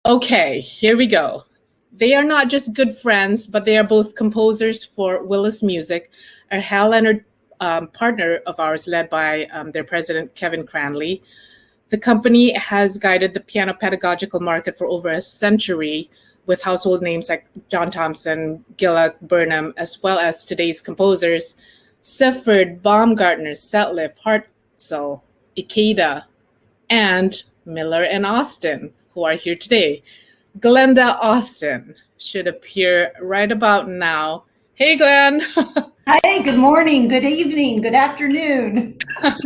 Okay, here we go. They are not just good friends, but they are both composers for Willis Music, a Hal Leonard partner of ours, led by their president, Kevin Cranley. The company has guided the piano pedagogical market for over a century with household names like John Thompson, Gillock, Burnham, as well as today's composers, Sifford, Baumgartner, Setliff, Hartzell, Ikeda, and Miller and Austin, who are here today. Glenda Austin should appear right about now. Hey, Glenn. Hi, good morning, good evening, good afternoon.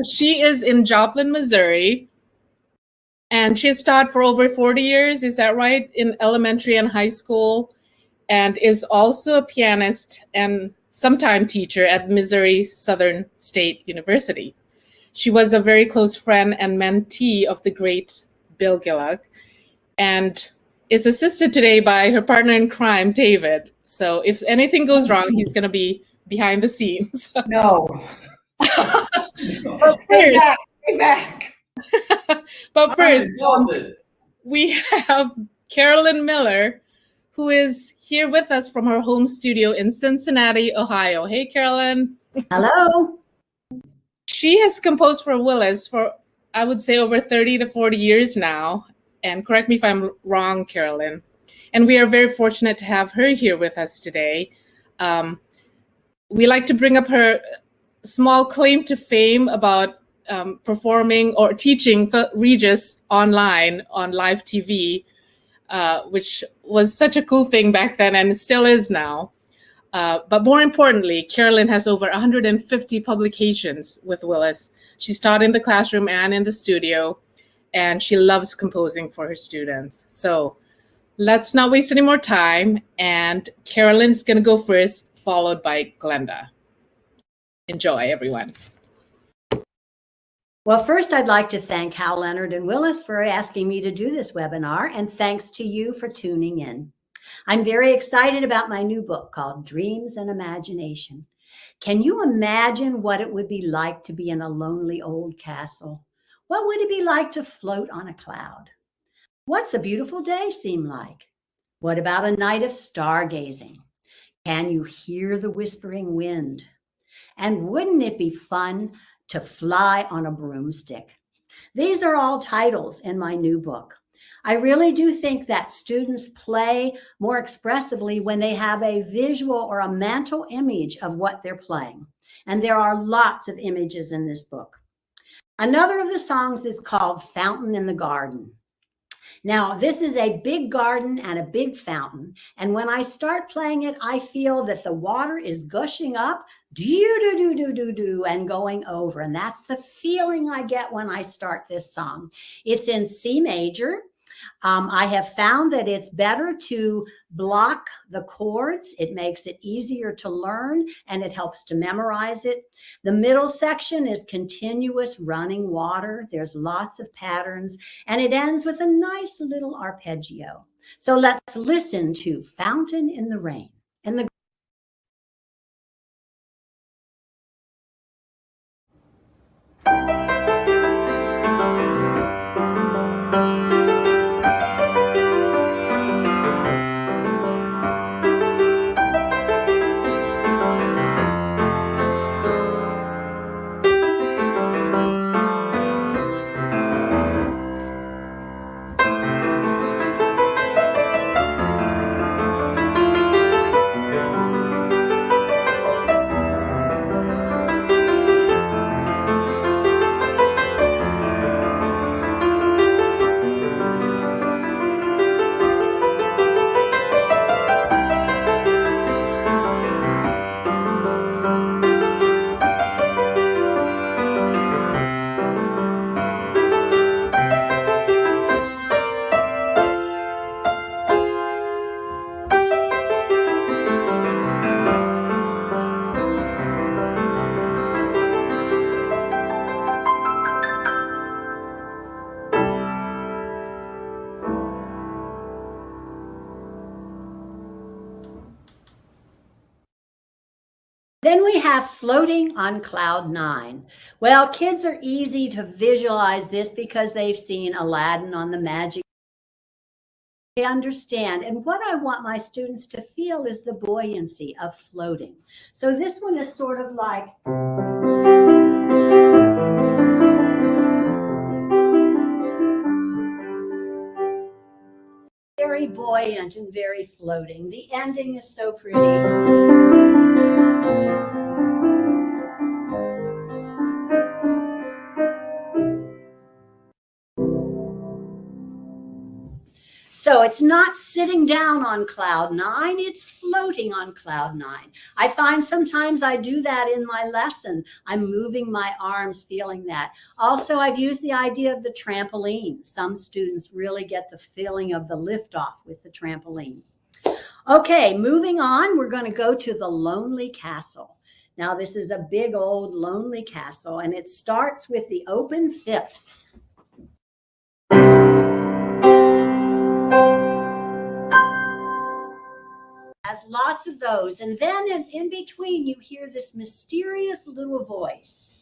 She is in Joplin, Missouri, and she has taught for over 40 years, is that right, in elementary and high school, and is also a pianist and sometime teacher at Missouri Southern State University. She was a very close friend and mentee of the great Bill Gillock, and is assisted today by her partner in crime, David. So if anything goes wrong, he's going to be behind the scenes. No. But Stay first, back, stay back. but first, we have Carolyn Miller, who is here with us from her home studio in Cincinnati, Ohio. Hey, Carolyn. Hello. She has composed for Willis for, I would say, over 30 to 40 years now. And correct me if I'm wrong, Carolyn. And we are very fortunate to have her here with us today. We like to bring up her small claim to fame about performing or teaching Regis online on live TV, which was such a cool thing back then, and it still is now. But more importantly, Carolyn has over 150 publications with Willis. She's taught in the classroom and in the studio, and she loves composing for her students. So let's not waste any more time. And Carolyn's going to go first, followed by Glenda. Enjoy, everyone. Well, first, I'd like to thank Hal Leonard and Willis for asking me to do this webinar, and thanks to you for tuning in. I'm very excited about my new book called Dreams and Imagination. Can you imagine what it would be like to be in a lonely old castle? What would it be like to float on a cloud? What's a beautiful day seem like? What about a night of stargazing? Can you hear the whispering wind? And wouldn't it be fun to fly on a broomstick? These are all titles in my new book. I really do think that students play more expressively when they have a visual or a mental image of what they're playing. And there are lots of images in this book. Another of the songs is called Fountain in the Garden. Now, this is a big garden and a big fountain. And when I start playing it, I feel that the water is gushing up, do-do-do-do-do-do, and going over. And that's the feeling I get when I start this song. It's in C major. I have found that it's better to block the chords. It makes it easier to learn, and it helps to memorize it. The middle section is continuous running water. There's lots of patterns, and it ends with a nice little arpeggio. So let's listen to Fountain in the Rain. Then we have Floating on Cloud 9. Well, kids are easy to visualize this because they've seen Aladdin on the Magic They understand. And what I want my students to feel is the buoyancy of floating. So this one is sort of like, very buoyant and very floating. The ending is so pretty. So it's not sitting down on cloud 9, it's floating on cloud 9. I find sometimes I do that in my lesson. I'm moving my arms, feeling that. Also, I've used the idea of the trampoline. Some students really get the feeling of the liftoff with the trampoline. Okay, moving on, we're going to go to the Lonely Castle. Now, this is a big old lonely castle, and it starts with the open fifths. Has lots of those. And then in between, you hear this mysterious little voice.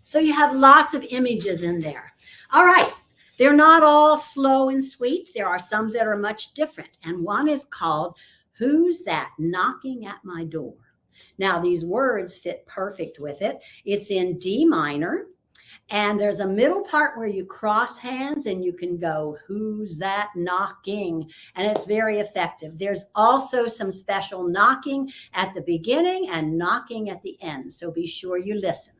So you have lots of images in there. All right. They're not all slow and sweet. There are some that are much different. And one is called, Who's That Knocking at My Door? Now, these words fit perfect with it. It's in D minor, and there's a middle part where you cross hands and you can go, who's that knocking? And it's very effective. There's also some special knocking at the beginning and knocking at the end. So be sure you listen.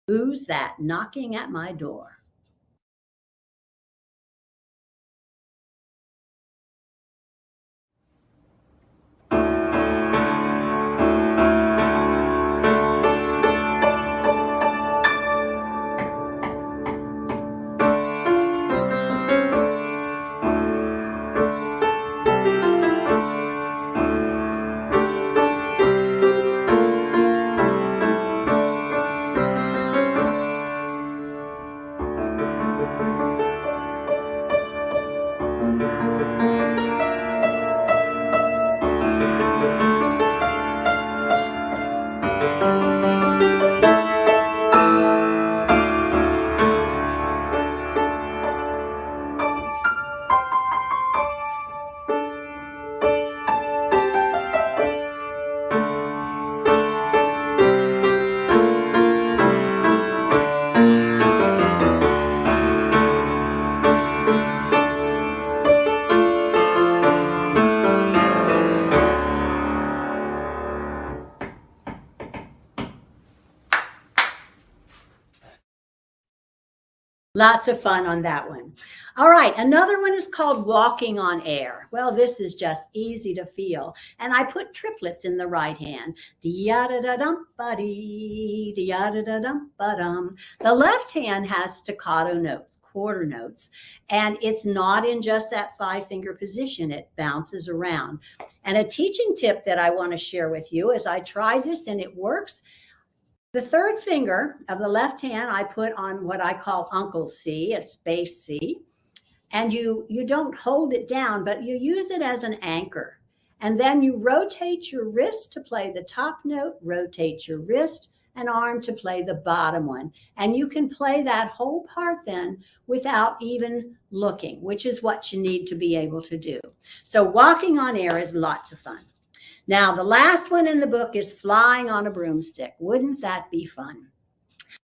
Who's that knocking at my door? Lots of fun on that one. All right, another one is called Walking on Air. Well, this is just easy to feel. And I put triplets in the right hand. Dee-ya-da-da-dum-ba-dee, dee-ya-da-da-dum-ba-dum. The left hand has staccato notes, quarter notes, and it's not in just that 5-finger position. It bounces around. And a teaching tip that I want to share with you is I tried this and it works. The third finger of the left hand, I put on what I call Uncle C, it's bass C. And you don't hold it down, but you use it as an anchor. And then you rotate your wrist to play the top note, rotate your wrist and arm to play the bottom one. And you can play that whole part then without even looking, which is what you need to be able to do. So walking on air is lots of fun. Now, the last one in the book is Flying on a Broomstick. Wouldn't that be fun?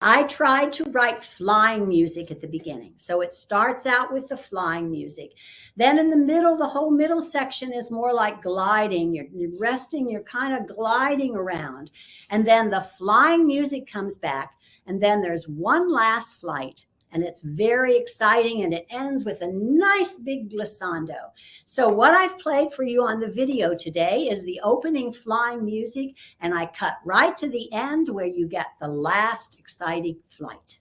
I tried to write flying music at the beginning. So it starts out with the flying music. Then in the middle, the whole middle section is more like gliding. You're resting, you're kind of gliding around. And then the flying music comes back. And then there's one last flight. And it's very exciting, and it ends with a nice big glissando. So what I've played for you on the video today is the opening flying music, and I cut right to the end where you get the last exciting flight.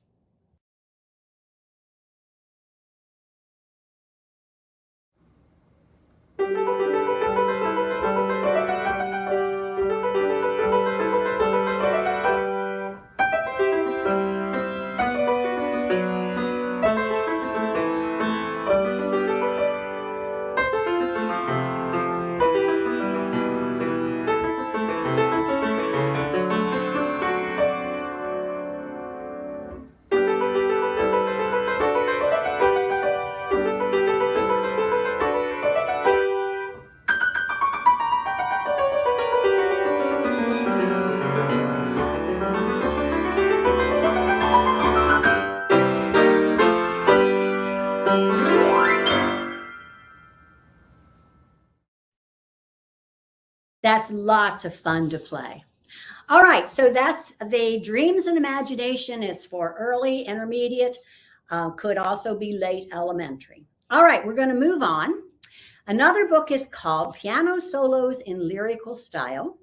That's lots of fun to play. All right, so that's the Dreams and Imagination. It's for early, intermediate, could also be late elementary. All right, we're going to move on. Another book is called Piano Solos in Lyrical Style.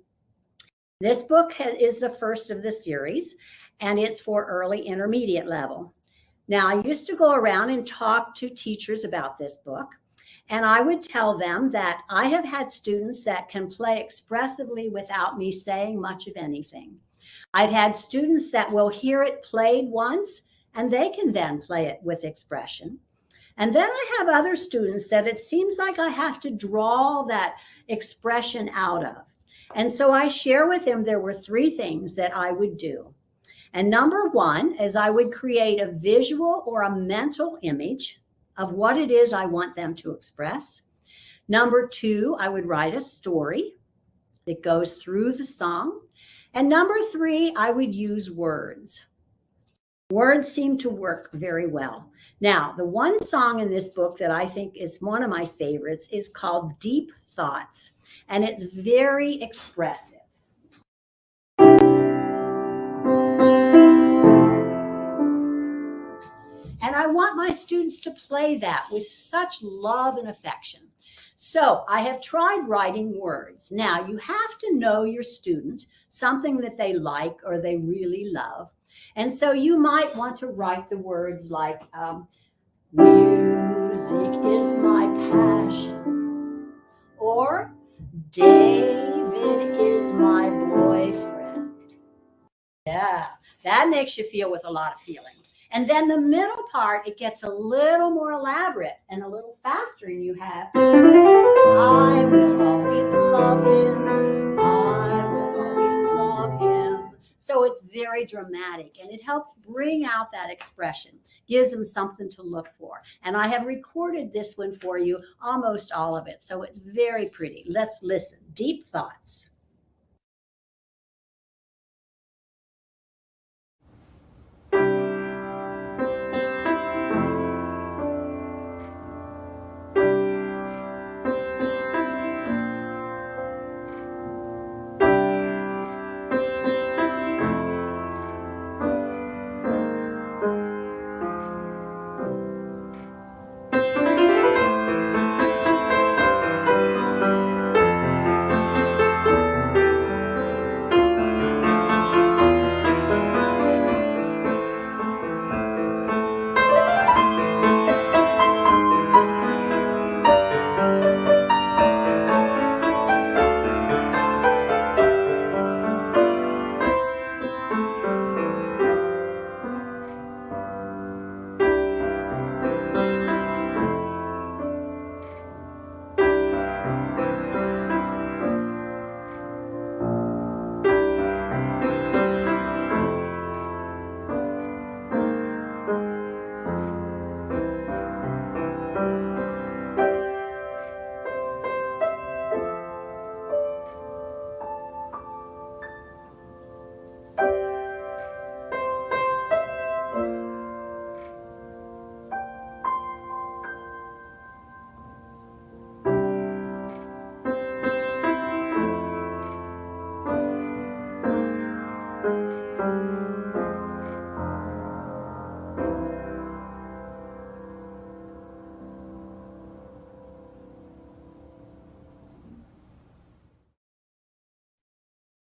This book is the first of the series, and it's for early, intermediate level. Now, I used to go around and talk to teachers about this book, and I would tell them that I have had students that can play expressively without me saying much of anything. I've had students that will hear it played once, and they can then play it with expression. And then I have other students that it seems like I have to draw that expression out of. And so I share with them there were 3 things that I would do. And number 1 is I would create a visual or a mental image of what it is I want them to express. Number 2, I would write a story that goes through the song. And number 3, I would use words. Words seem to work very well. Now, the one song in this book that I think is one of my favorites is called Deep Thoughts, and it's very expressive. And I want my students to play that with such love and affection. So I have tried writing words. Now, you have to know your student, something that they like or they really love. And so you might want to write the words like, music is my passion, or David is my boyfriend. Yeah, that makes you feel with a lot of feeling. And then the middle part, it gets a little more elaborate and a little faster, and you have, I will always love him, I will always love him. So it's very dramatic, and it helps bring out that expression, gives them something to look for. And I have recorded this one for you, almost all of it, so it's very pretty. Let's listen. Deep Thoughts.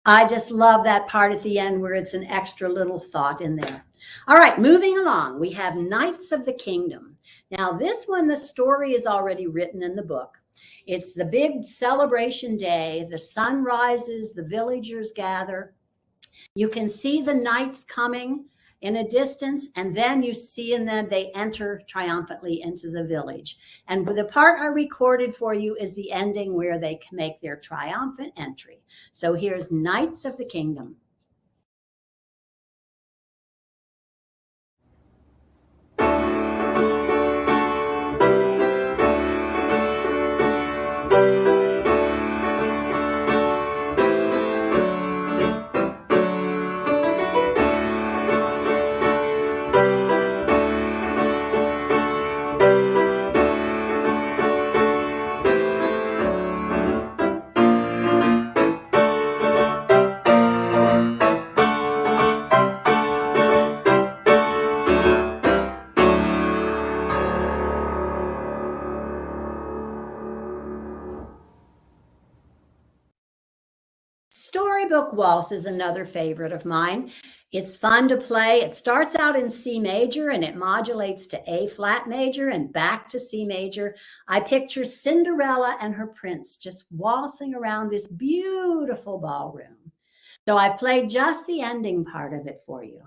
I just love that part at the end where it's an extra little thought in there. All right, moving along, we have Knights of the Kingdom. Now, this one, the story is already written in the book. It's the big celebration day. The sun rises, the villagers gather. You can see the knights coming in a distance, and then you see, and then they enter triumphantly into the village. And the part I recorded for you is the ending where they can make their triumphant entry. So here's Knights of the Kingdom. Book Waltz is another favorite of mine. It's fun to play. It starts out in C major and it modulates to A flat major and back to C major. I picture Cinderella and her prince just waltzing around this beautiful ballroom. So I've played just the ending part of it for you.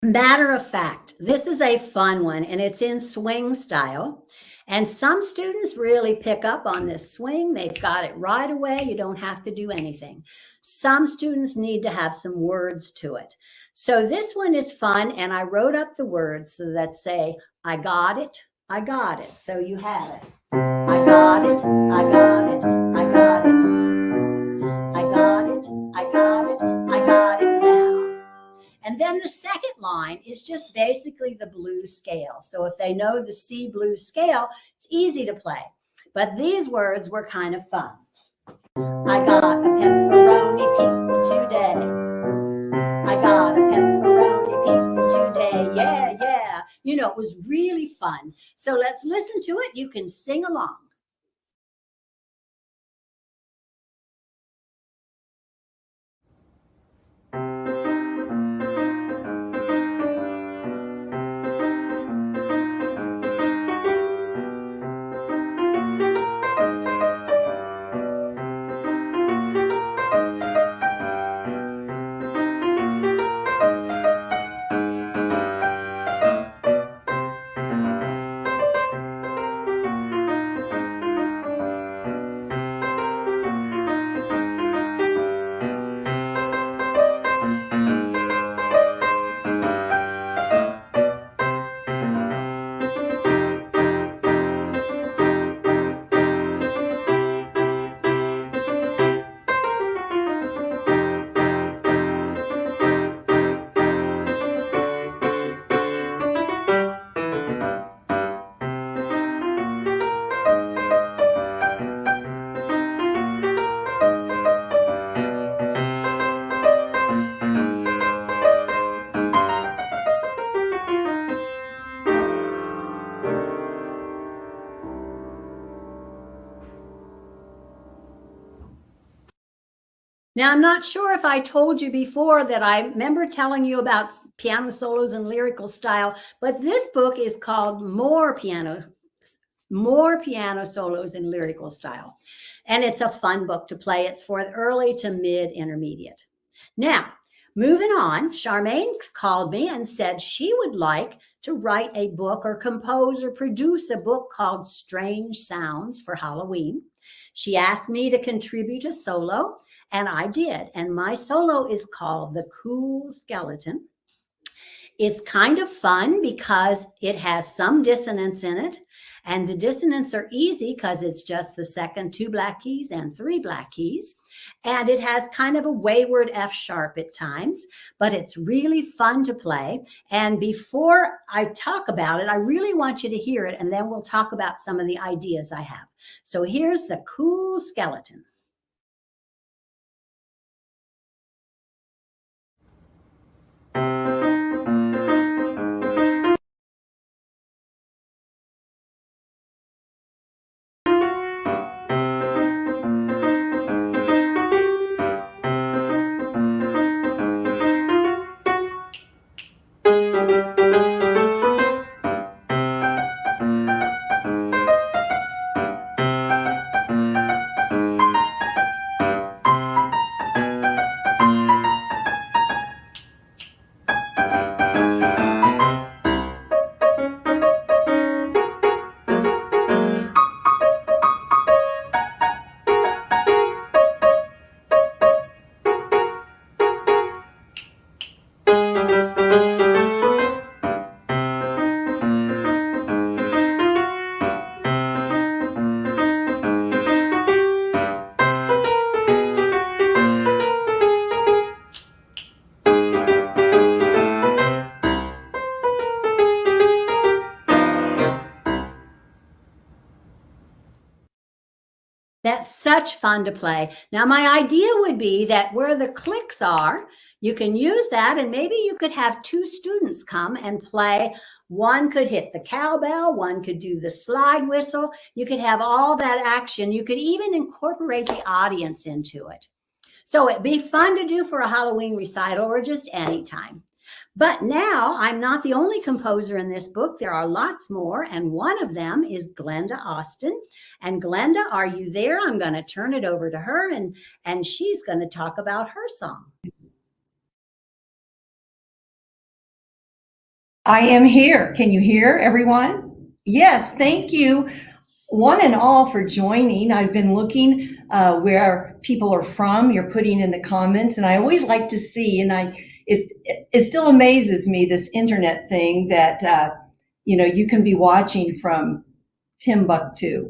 Matter of fact, this is a fun one and it's in swing style. And some students really pick up on this swing. They've got it right away. You don't have to do anything. Some students need to have some words to it. So this one is fun. And I wrote up the words that say, I got it, I got it. So you have it. I got it, I got it, I got it. I got it, I got it, I got it now. And then the second line is just basically the blues scale. So if they know the C blues scale, it's easy to play. But these words were kind of fun. I got a pepperoni pizza today. I got a pepperoni pizza today. Yeah, yeah. You know, it was really fun. So let's listen to it. You can sing along. Now, I'm not sure if I told you before that I remember telling you about piano solos and lyrical style, but this book is called More Piano Solos in Lyrical Style. And it's a fun book to play. It's for early to mid intermediate. Now, moving on, Charmaine called me and said she would like to write a book or compose or produce a book called Strange Sounds for Halloween. She asked me to contribute a solo. And I did. And my solo is called The Cool Skeleton. It's kind of fun because it has some dissonance in it. And the dissonants are easy because it's just the second 2 black keys and 3 black keys. And it has kind of a wayward F sharp at times, but it's really fun to play. And before I talk about it, I really want you to hear it. And then we'll talk about some of the ideas I have. So here's The Cool Skeleton. That's such fun to play. Now, my idea would be that where the clicks are, you can use that, and maybe you could have two students come and play. One could hit the cowbell, one could do the slide whistle. You could have all that action. You could even incorporate the audience into it. So it'd be fun to do for a Halloween recital or just any time. But now I'm not the only composer in this book. There are lots more, and one of them is Glenda Austin. And Glenda, are you there? I'm going to turn it over to her, and she's going to talk about her song. I am here. Can you hear everyone? Yes, thank you one and all for joining. I've been looking where people are from. You're putting in the comments, and I always like to see, and it still amazes me, this internet thing that you can be watching from Timbuktu.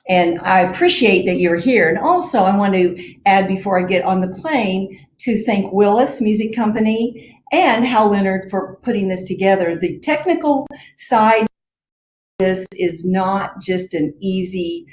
And I appreciate that you're here. And also I want to add, before I get on the plane, to thank Willis Music Company and Hal Leonard for putting this together. The technical side of this is not just an easy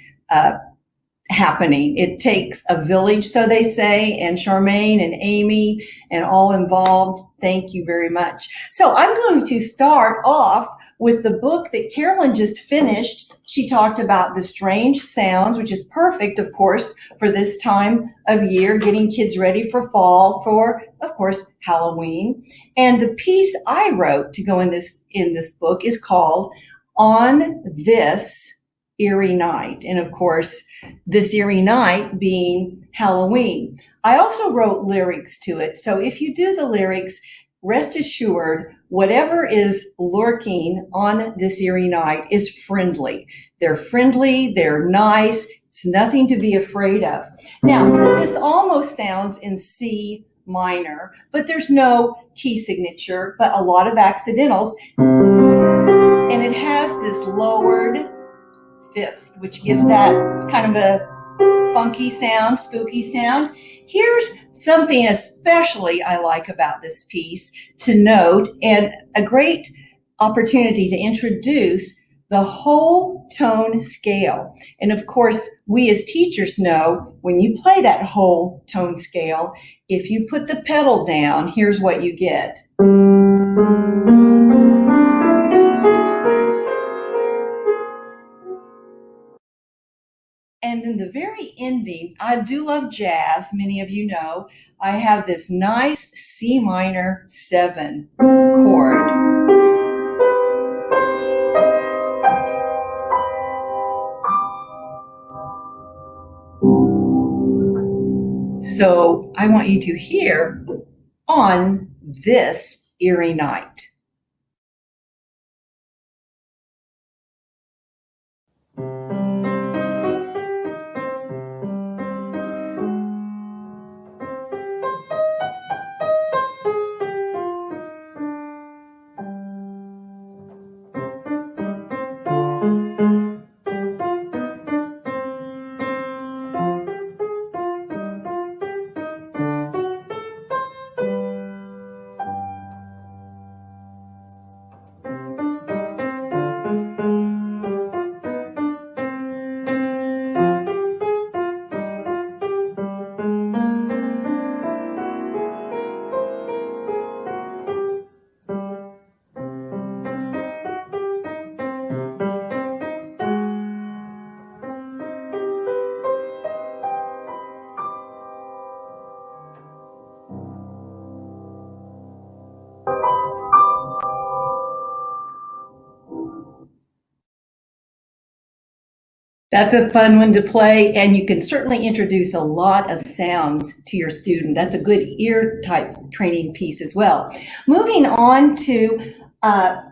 happening. It takes a village, so they say, and Charmaine and Amy and all involved, thank you very much. So I'm going to start off with the book that Carolyn just finished. She talked about the strange sounds, which is perfect, of course, for this time of year, getting kids ready for fall, for, of course, Halloween. And the piece I wrote to go in this book is called On This Eerie Night. And of course, this eerie night being Halloween. I also wrote lyrics to it. So if you do the lyrics, rest assured, whatever is lurking on this eerie night is friendly. They're friendly, they're nice, it's nothing to be afraid of. Now, this almost sounds in C minor, but there's no key signature, but a lot of accidentals. And it has this lowered fifth, which gives that kind of a funky sound, spooky sound. Here's something especially I like about this piece to note, and a great opportunity to introduce the whole tone scale. And of course, we as teachers know when you play that whole tone scale, if you put the pedal down, here's what you get. And then the very ending, I do love jazz, many of you know. I have this nice C minor 7 chord. So I want you to hear On This Eerie Night. That's a fun one to play, and you can certainly introduce a lot of sounds to your student. That's a good ear type training piece as well. Moving on to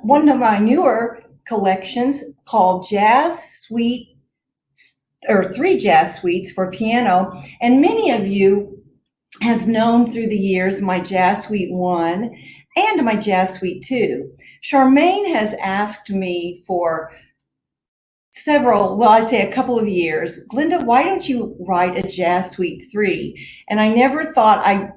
one of my newer collections called Jazz Suite, or 3 Jazz Suites for piano. And many of you have known through the years my Jazz Suite 1 and my Jazz Suite 2. Charmaine has asked me for a couple of years, Glenda, why don't you write a Jazz Suite 3? And I never thought I'd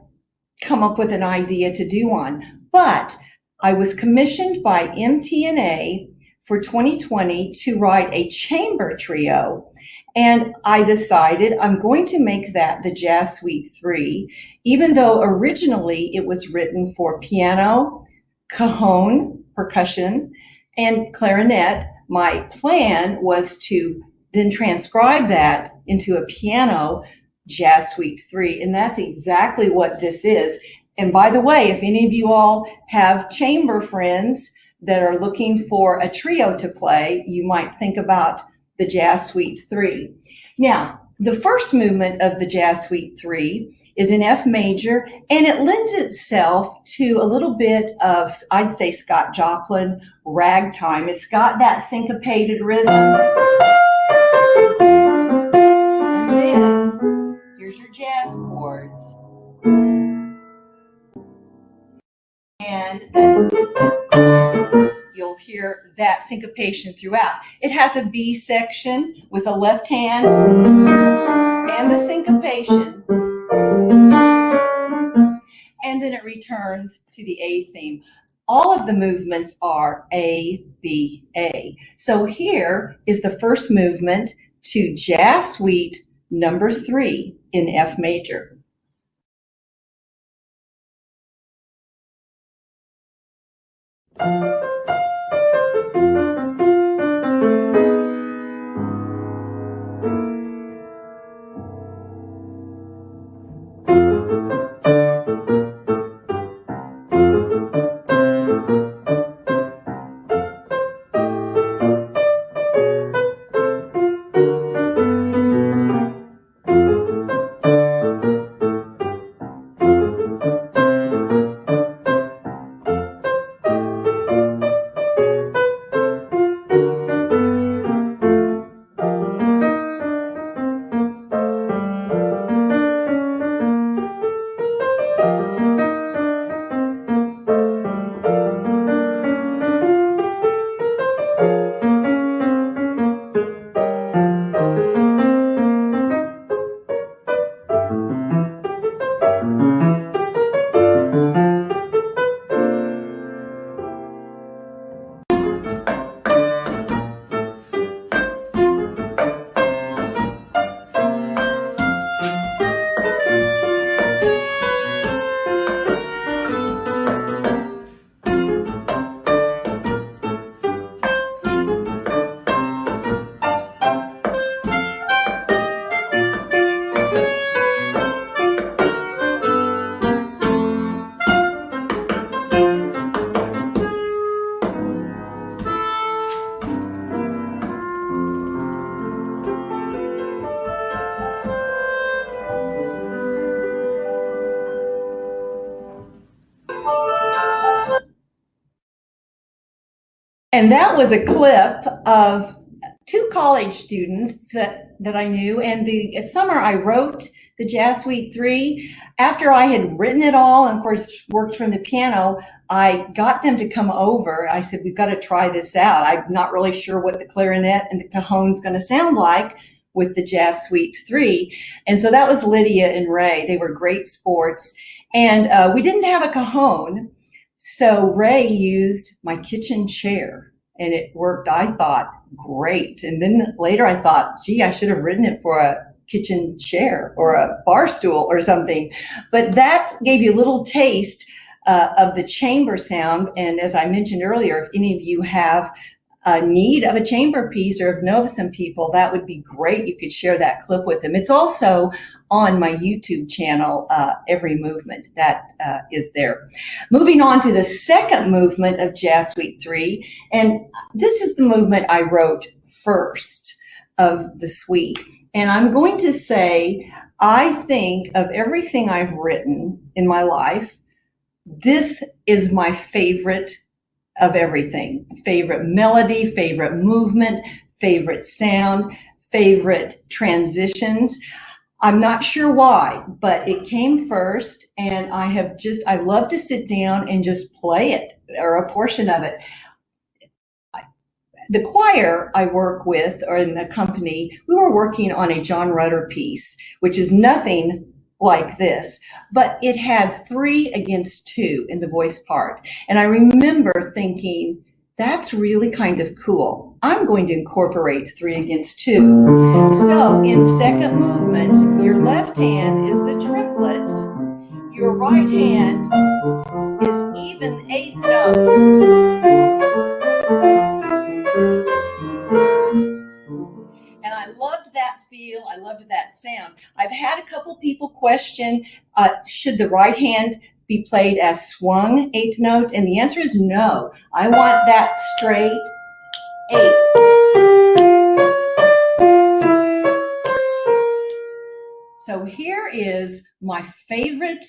come up with an idea to do one, but I was commissioned by MTNA for 2020 to write a chamber trio. And I decided I'm going to make that the Jazz Suite 3, even though originally it was written for piano, cajon, percussion, and clarinet. My plan was to then transcribe that into a piano Jazz Suite 3, and that's exactly what this is. And by the way, if any of you all have chamber friends that are looking for a trio to play, you might think about the Jazz Suite 3. Now, the first movement of the Jazz Suite 3 is in F major, and it lends itself to a little bit of, I'd say, Scott Joplin ragtime. It's got that syncopated rhythm. And then, here's your jazz chords. And then you'll hear that syncopation throughout. It has a B section with a left hand and the syncopation. And then it returns to the A theme. All of the movements are A, B, A. So here is the first movement to Jazz Suite number 3 in F major. And that was a clip of 2 college students that I knew. And the summer I wrote the Jazz Suite 3. After I had written it all, and of course worked from the piano, I got them to come over. I said, we've got to try this out. I'm not really sure what the clarinet and the cajon's going to sound like with the Jazz Suite 3. And so that was Lydia and Ray. They were great sports. And we didn't have a cajon. So Ray used my kitchen chair, and it worked, I thought, great. And then later I thought, gee, I should have written it for a kitchen chair or a bar stool or something. But that gave you a little taste of the chamber sound. And as I mentioned earlier, if any of you have a need of a chamber piece or know of some people, that would be great. You could share that clip with them. It's also on my YouTube channel, Every Movement, that is there. Moving on to the second movement of Jazz Suite 3, and this is the movement I wrote first of the suite. And I'm going to say, I think of everything I've written in my life, this is my favorite of everything. Favorite melody, favorite movement, favorite sound, favorite transitions. I'm not sure why, but it came first, and I love to sit down and just play it, or a portion of it. The choir I work with, or in the company, we were working on a John Rutter piece, which is nothing like this, but it had 3 against 2 in the voice part. And I remember thinking, That's really kind of cool. I'm going to incorporate 3 against 2. So in second movement, your left hand is the triplets. Your right hand is even eighth notes. And I loved that feel. I loved that sound. I've had a couple people question, should the right hand be played as swung eighth notes? And the answer is no. I want that straight eighth. So here is my favorite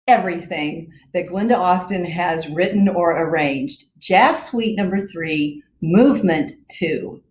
everything that Glenda Austin has written or arranged. Jazz Suite number 3, movement 2.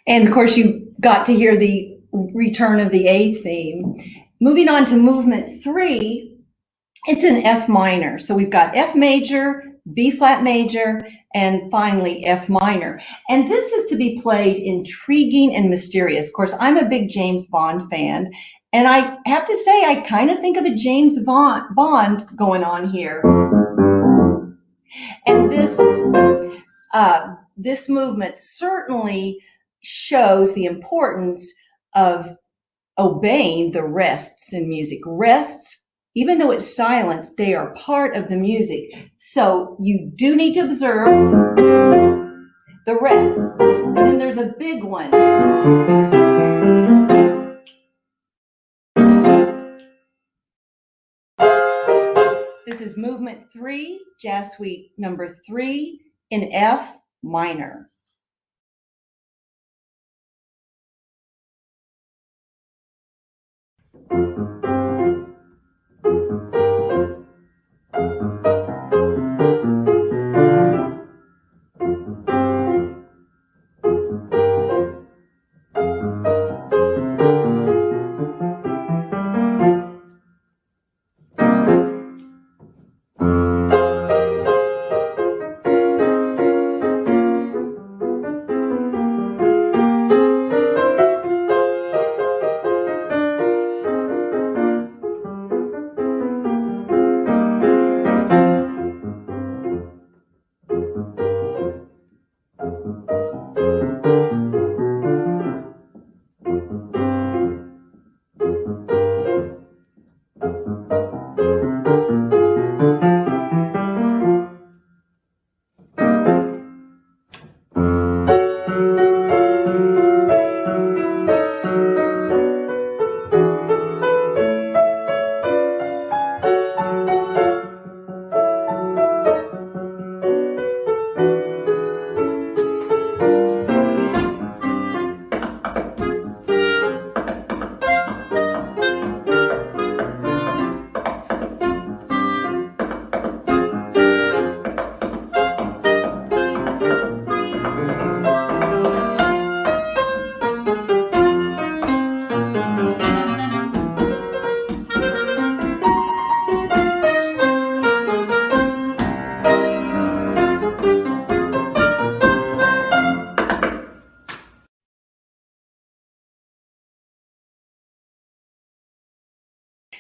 And of course, you got to hear the return of the A theme. Moving on to movement 3, it's in F minor. So we've got F major, B flat major, and finally F minor. And this is to be played intriguing and mysterious. Of course, I'm a big James Bond fan, and I have to say, I kind of think of a James Bond going on here. And this movement certainly shows the importance of obeying the rests in music. Rests, even though it's silence, they are part of the music. So you do need to observe the rests. And then there's a big one. This is movement 3, Jazz Suite number 3 in F minor.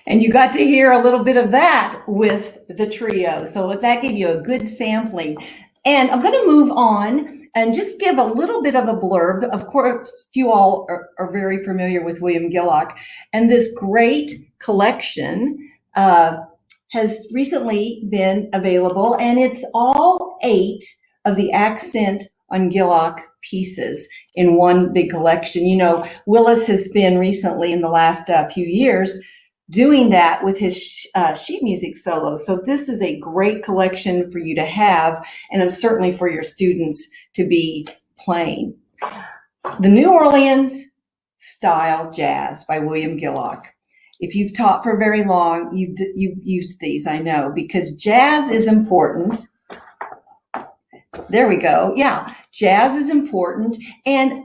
And you got to hear a little bit of that with the trio. So that gave you a good sampling. And I'm going to move on and just give a little bit of a blurb. Of course, you all are very familiar with William Gillock. And this great collection has recently been available. And it's all 8 of the accent on Gillock pieces in one big collection. You know, Willis has been recently in the last few years doing that with his sheet music solos. So this is a great collection for you to have, and certainly for your students to be playing. The New Orleans Style Jazz by William Gillock. If you've taught for very long, you've used these, I know, because jazz is important. There we go. Yeah, jazz is important. And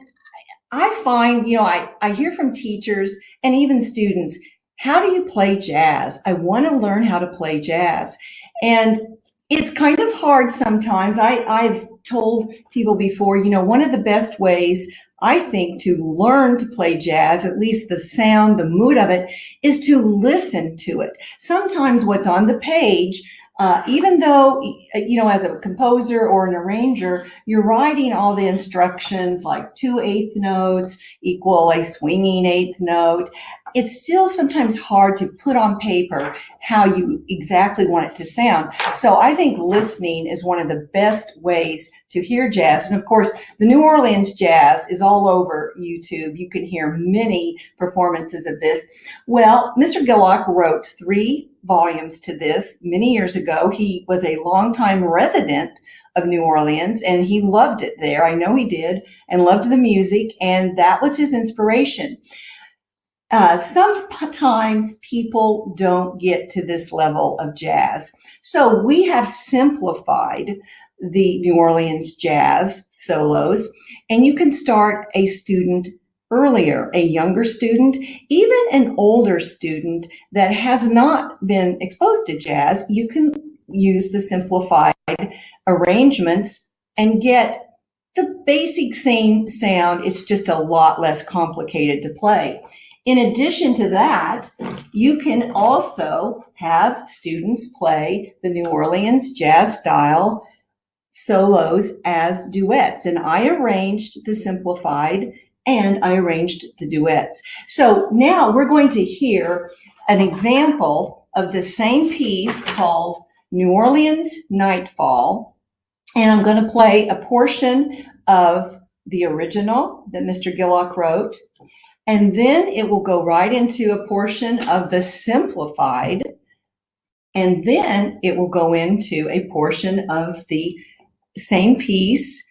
I find, you know, I hear from teachers and even students, how do you play jazz? I want to learn how to play jazz. And it's kind of hard sometimes. I've told people before, you know, one of the best ways I think to learn to play jazz, at least the sound, the mood of it, is to listen to it. Sometimes what's on the page, even though, you know, as a composer or an arranger, you're writing all the instructions like 2 eighth notes equal a swinging eighth note. It's still sometimes hard to put on paper how you exactly want it to sound. So I think listening is one of the best ways to hear jazz. And of course, the New Orleans Jazz is all over YouTube. You can hear many performances of this. Well, Mr. Gillock wrote 3 volumes to this many years ago. He was a longtime resident of New Orleans, and he loved it there. I know he did, and loved the music, and that was his inspiration. Sometimes people don't get to this level of jazz. So we have simplified the New Orleans jazz solos, and you can start a student earlier, a younger student, even an older student that has not been exposed to jazz. You can use the simplified arrangements and get the basic same sound. It's just a lot less complicated to play. In addition to that, you can also have students play the New Orleans jazz style solos as duets. And I arranged the simplified and I arranged the duets. So now we're going to hear an example of the same piece called New Orleans Nightfall. And I'm going to play a portion of the original that Mr. Gillock wrote. And then it will go right into a portion of the simplified. And then it will go into a portion of the same piece,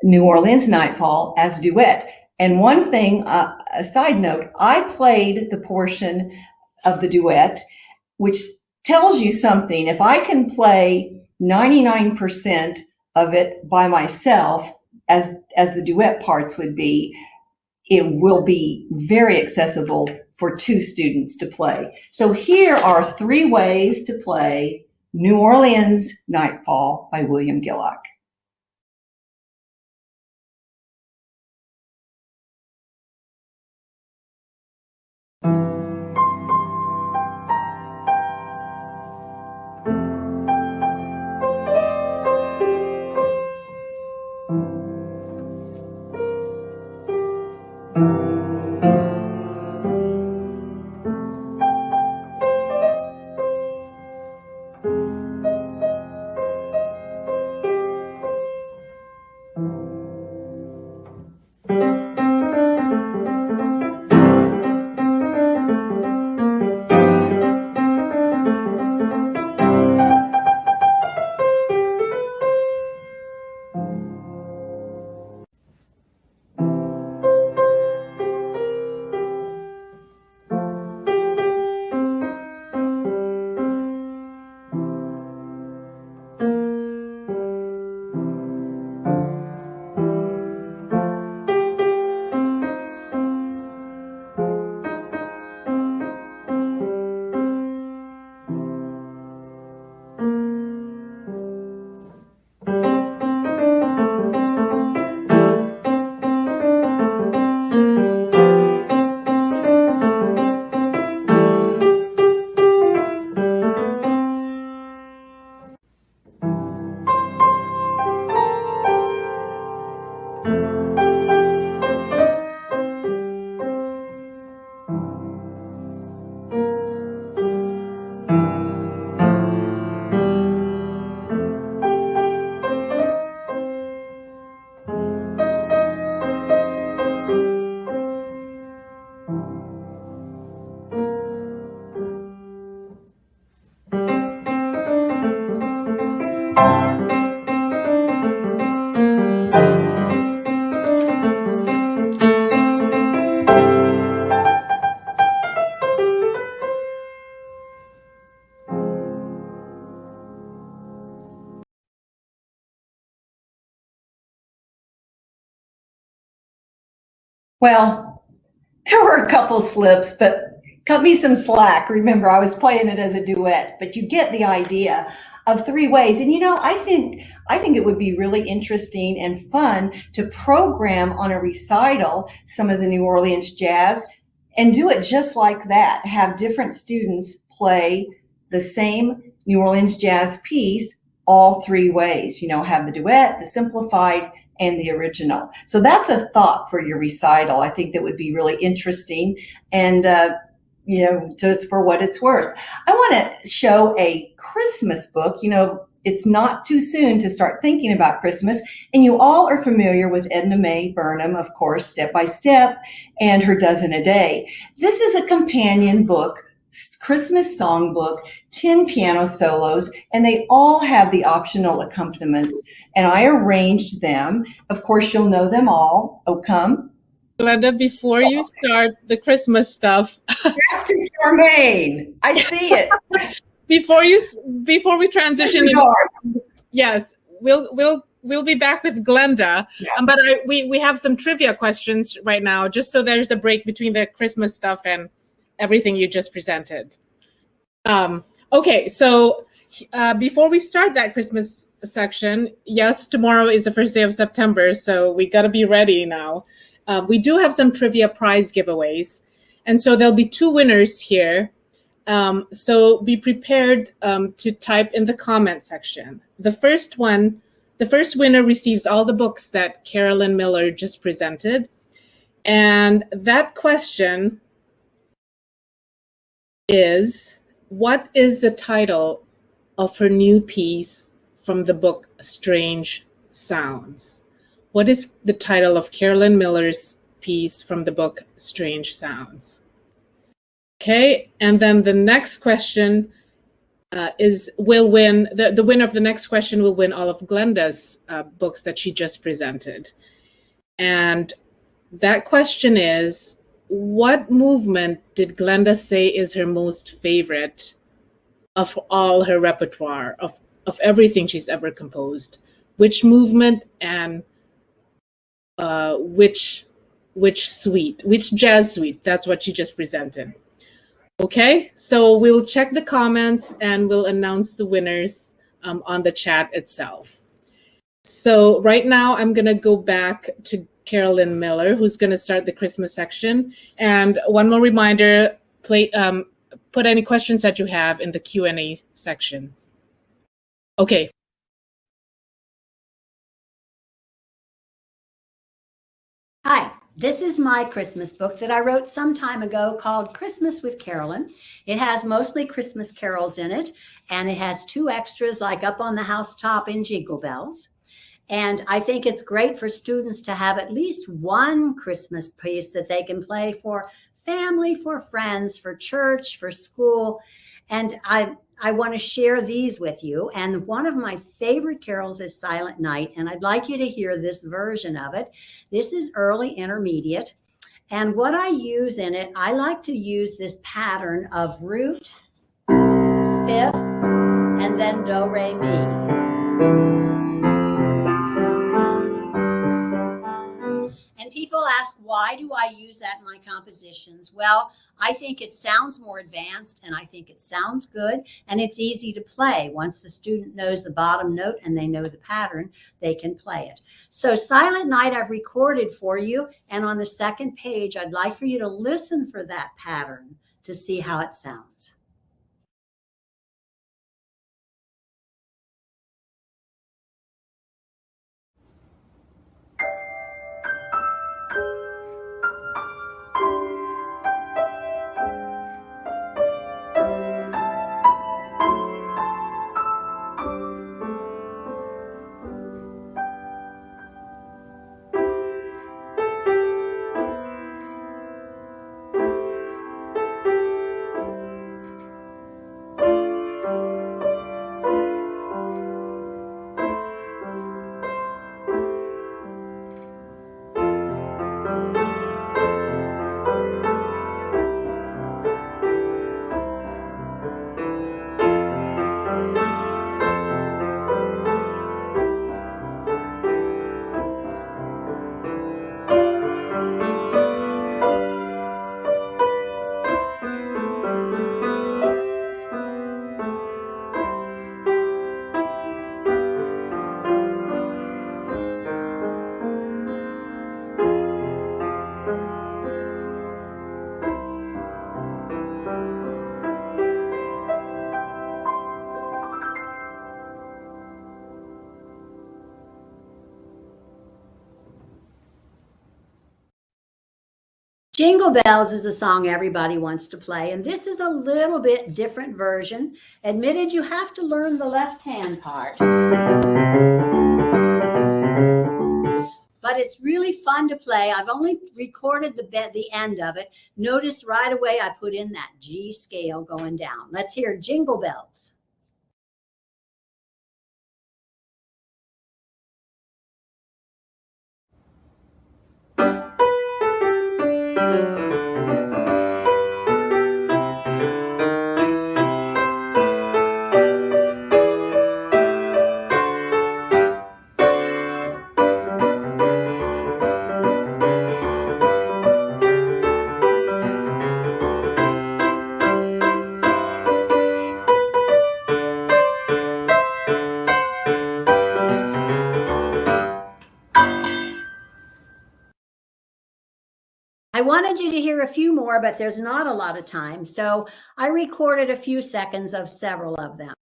New Orleans Nightfall, as duet. And one thing, a side note, I played the portion of the duet, which tells you something. If I can play 99% of it by myself, as the duet parts would be, it will be very accessible for 2 students to play. So here are 3 ways to play New Orleans Nightfall by William Gillock. Well, there were a couple slips, but cut me some slack. Remember, I was playing it as a duet, but you get the idea of three ways. And I think it would be really interesting and fun to program on a recital some of the New Orleans jazz and do it just like that. Have different students play the same New Orleans jazz piece all three ways. Have the duet, the simplified, and the original. So that's a thought for your recital. I think that would be really interesting. And, just for what it's worth, I want to show a Christmas book. It's not too soon to start thinking about Christmas. And you all are familiar with Edna Mae Burnham, of course, Step by Step, and her Dozen a Day. This is a companion book, Christmas songbook, 10 piano solos, and they all have the optional accompaniments. And I arranged them. Of course, you'll know them all. Oh, come. Glenda, before you start the Christmas stuff, Back to Charmaine. I see it. before we transition, yes, we'll be back with Glenda. Yeah. But we have some trivia questions right now, just so there's a break between the Christmas stuff and everything you just presented. Okay, so before we start that Christmas section, yes, tomorrow is the first day of September, so we got to be ready now. We do have some trivia prize giveaways, and so there'll be two winners here. So be prepared to type in the comment section. The first winner receives all the books that Carolyn Miller just presented, and that question is, what is the title of her new piece from the book Strange Sounds? What is the title of Carolyn Miller's piece from the book Strange Sounds? Okay, and then the next question will win, the winner of the next question will win all of Glenda's books that she just presented. And that question is, what movement did Glenda say is her most favorite of all her repertoire, of everything she's ever composed? Which movement and which suite, which jazz suite? That's what she just presented. Okay, so we'll check the comments and we'll announce the winners on the chat itself. So right now I'm gonna go back to Carolyn Miller, who's gonna start the Christmas section. And one more reminder, put any questions that you have in the Q&A section. Okay. Hi, this is my Christmas book that I wrote some time ago called Christmas with Carolyn. It has mostly Christmas carols in it, and it has two extras like Up on the Housetop and Jingle Bells. And I think it's great for students to have at least one Christmas piece that they can play for family, for friends, for church, for school. And I want to share these with you. And one of my favorite carols is Silent Night. And I'd like you to hear this version of it. This is early intermediate. And what I use in it, I like to use this pattern of root, fifth, and then do, re, mi. And people ask, why do I use that in my compositions? Well, I think it sounds more advanced, and I think it sounds good, and it's easy to play. Once the student knows the bottom note and they know the pattern, they can play it. So Silent Night I've recorded for you, and on the second page, I'd like for you to listen for that pattern to see how it sounds. Jingle Bells is a song everybody wants to play, and this is a little bit different version. Admitted, you have to learn the left-hand part. But it's really fun to play. I've only recorded the end of it. Notice right away I put in that G scale going down. Let's hear Jingle Bells. I wanted you to hear a few more, but there's not a lot of time. So I recorded a few seconds of several of them.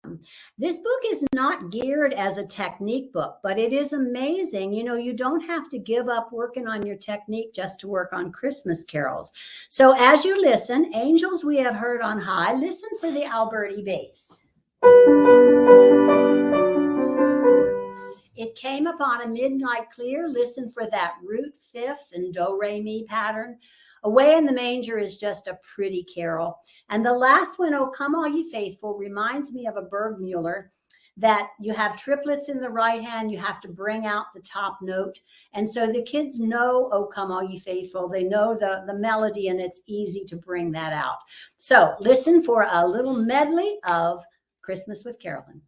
This book is not geared as a technique book, but it is amazing. You know, you don't have to give up working on your technique just to work on Christmas carols. So as you listen, Angels We Have Heard on High, listen for the Alberti bass. It came upon a midnight clear. Listen for that root fifth and do re mi pattern. Away in the Manger is just a pretty carol. And the last one, Oh Come All Ye Faithful, reminds me of a Bergmuller, that you have triplets in the right hand. You have to bring out the top note. And so the kids know, Oh Come All Ye Faithful. They know the melody, and it's easy to bring that out. So listen for a little medley of Christmas with Carolyn.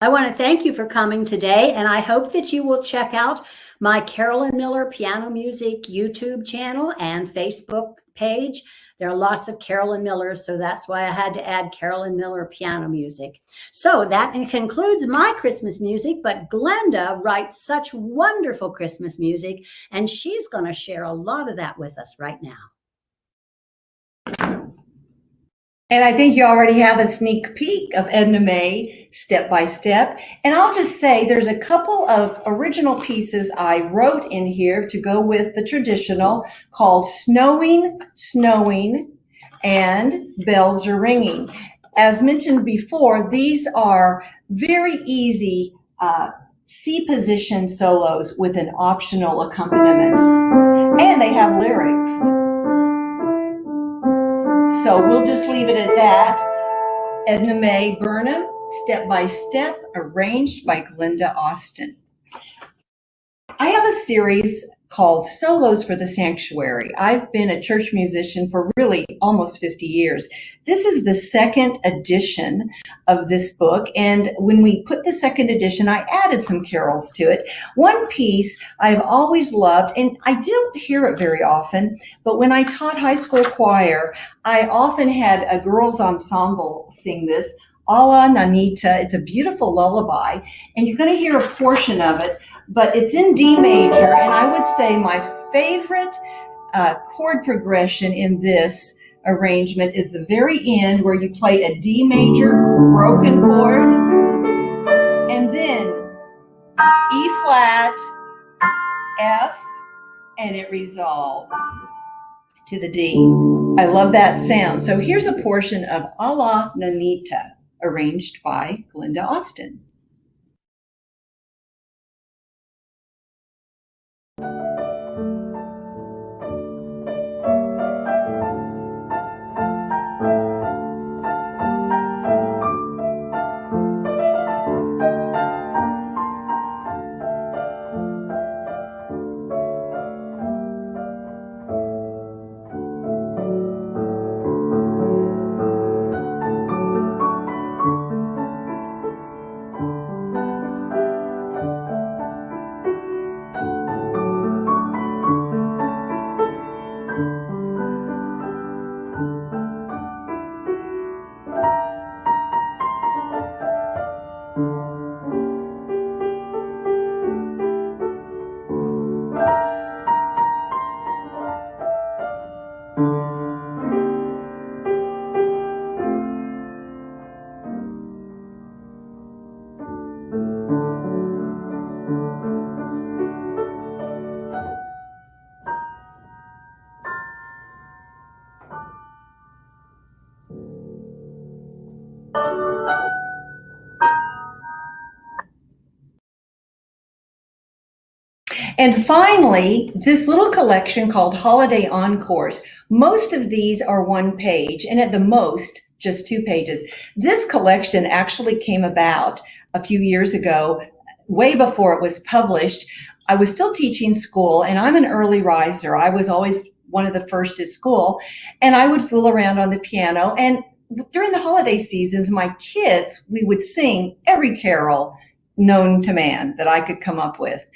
I want to thank you for coming today, and I hope that you will check out my Carolyn Miller Piano Music YouTube channel and Facebook page. There are lots of Carolyn Millers, so that's why I had to add Carolyn Miller Piano Music. So that concludes my Christmas music, but Glenda writes such wonderful Christmas music, and she's going to share a lot of that with us right now. And I think you already have a sneak peek of Edna Mae, Step by Step. And I'll just say there's a couple of original pieces I wrote in here to go with the traditional, called Snowing, Snowing, and Bells Are Ringing. As mentioned before, these are very easy C position solos with an optional accompaniment. And they have lyrics. So we'll just leave it at that. Edna Mae Burnham, Step by Step, arranged by Glenda Austin. I have a series called Solos for the Sanctuary. I've been a church musician for really almost 50 years. This is the second edition of this book, and when we put the second edition, I added some carols to it. One piece I've always loved, and I don't hear it very often, but when I taught high school choir, I often had a girls' ensemble sing this, Alla Nanita. It's a beautiful lullaby, and you're going to hear a portion of it, but it's in D major, and I would say my favorite chord progression in this arrangement is the very end, where you play a D major broken chord, and then E flat, F, and it resolves to the D. I love that sound. So here's a portion of A la Nanita, arranged by Glenda Austin. And finally, this little collection called Holiday Encores. Most of these are one page, and at the most, just 2 pages. This collection actually came about a few years ago, way before it was published. I was still teaching school, and I'm an early riser. I was always one of the first at school, and I would fool around on the piano. And during the holiday seasons, my kids, we would sing every carol known to man that I could come up with.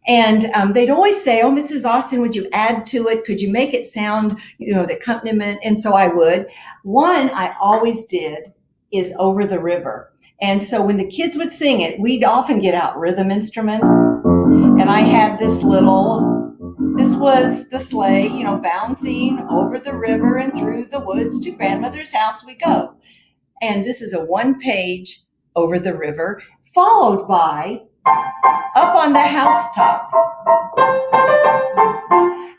And they'd always say, "Oh, Mrs. Austin, would you add to it? Could you make it sound, the accompaniment?" And so I would. One I always did is Over the River. And so when the kids would sing it, we'd often get out rhythm instruments. And I had this was the sleigh, bouncing over the river and through the woods to grandmother's house we go. And this is a 1-page Over the River, followed by Up on the Housetop.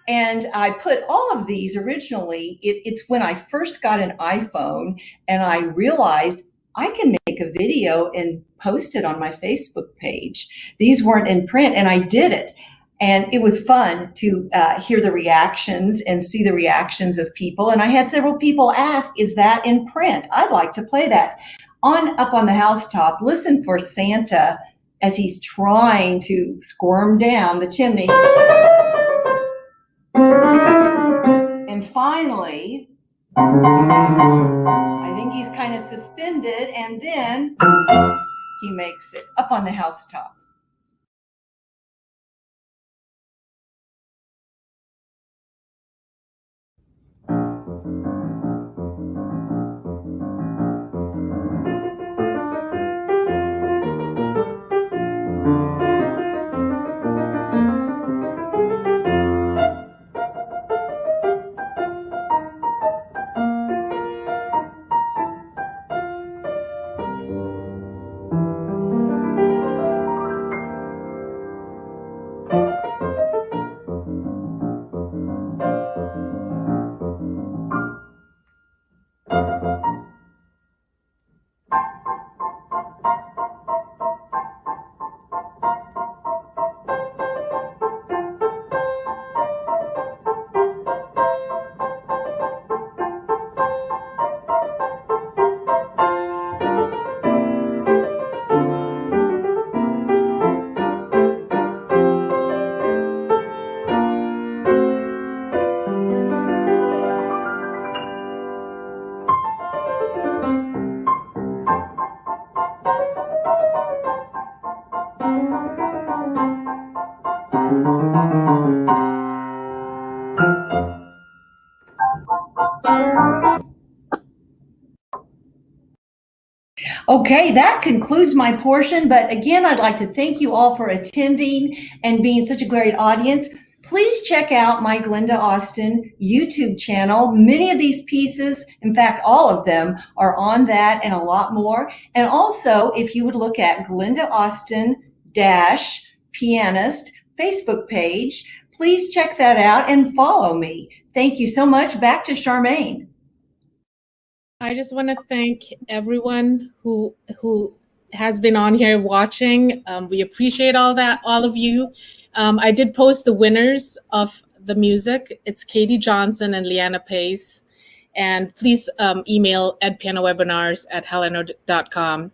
And I put all of these originally, it's when I first got an iPhone, and I realized I can make a video and post it on my Facebook page. These weren't in print, and I did it. And it was fun to hear the reactions and see the reactions of people. And I had several people ask, "Is that in print? I'd like to play that." Up on the Housetop, listen for Santa as he's trying to squirm down the chimney. And finally, I think he's kind of suspended, and then he makes it Up on the Housetop. Okay, that concludes my portion. But again, I'd like to thank you all for attending and being such a great audience. please check out my Glenda Austin YouTube channel. Many of these pieces, in fact, all of them are on that and a lot more. And also, if you would look at Glenda Austin Pianist Facebook page, please check that out and follow me. Thank you so much. Back to Charmaine. I just want to thank everyone who has been on here watching. We appreciate all of you. I did post the winners of the music. It's Katie Johnson and Leanna Pace. And please email edpianowebinars@helena.com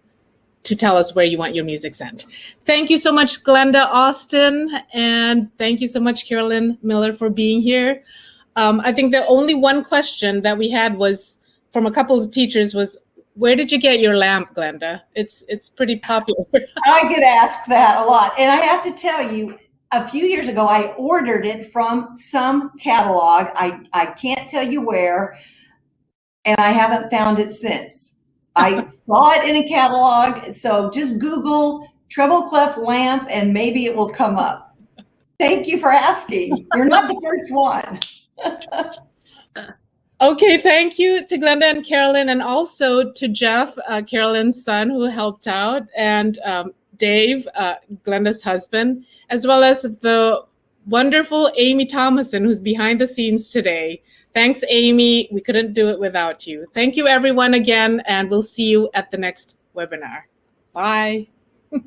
to tell us where you want your music sent. Thank you so much, Glenda Austin. And thank you so much, Carolyn Miller, for being here. I think the only one question that we had was from a couple of teachers was, where did you get your lamp, Glenda? It's pretty popular. I get asked that a lot. And I have to tell you, a few years ago, I ordered it from some catalog. I can't tell you where, and I haven't found it since. I saw it in a catalog, so just Google treble clef lamp and maybe it will come up. Thank you for asking. You're not the first one. Okay, thank you to Glenda and Carolyn, and also to Jeff, Carolyn's son, who helped out, and Dave, Glenda's husband, as well as the wonderful Amy Thomason, who's behind the scenes today. Thanks, Amy. We couldn't do it without you. Thank you, everyone, again, and we'll see you at the next webinar. Bye. Bye.